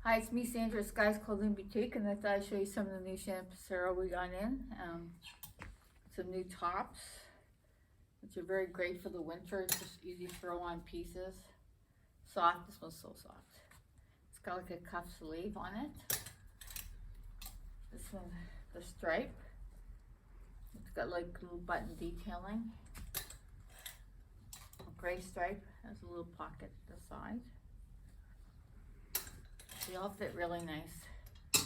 Hi, it's me, Sandra, Skye's Clothing Boutique, and I thought I'd show you some of the new Shannon Passero we got in. Some new tops, which are very great for the winter. It's just easy to throw on pieces. Soft, this one's so soft. It's got like a cuff sleeve on it. This one, the stripe. It's got like little button detailing. A gray stripe, has a little pocket at the side. They all fit really nice.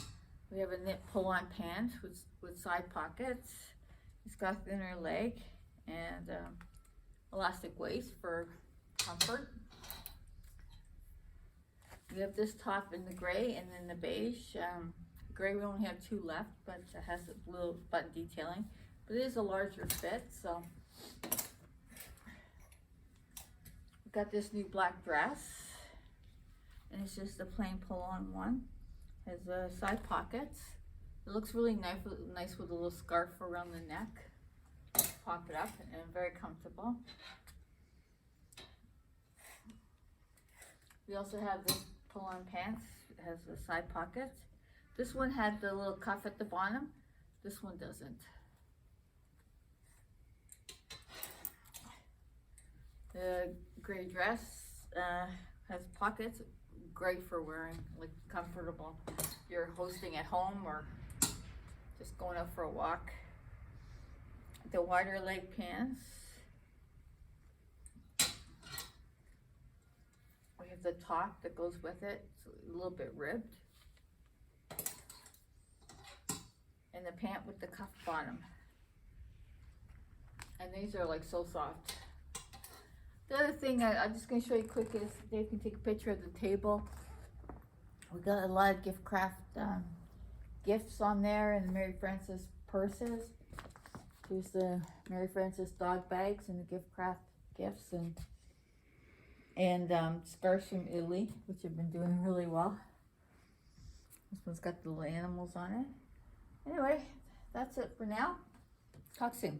We have a knit pull-on pant with side pockets. It's got thinner leg and elastic waist for comfort. We have this top in the gray and then the beige. Gray we only have two left, but it has a little button detailing. But it is a larger fit, so. We got this new black dress. And it's just a plain pull-on one. Has side pockets. It looks really nice with a little scarf around the neck. Pop it up and very comfortable. We also have this pull-on pants. It has the side pockets. This one had the little cuff at the bottom. This one doesn't. The gray dress has pockets. Great for wearing, like comfortable. You're hosting at home or just going out for a walk. The wider leg pants. We have the top that goes with it. It's a little bit ribbed. And the pant with the cuff bottom. And these are like so soft. The other thing I'm just going to show you quick is Dave can take a picture of the table. We got a lot of gift craft gifts on there and Mary Frances purses. There's the Mary Frances dog bags and the gift craft gifts and scarves from Italy, which have been doing really well. This one's got the little animals on it. Anyway, that's it for now. Talk soon.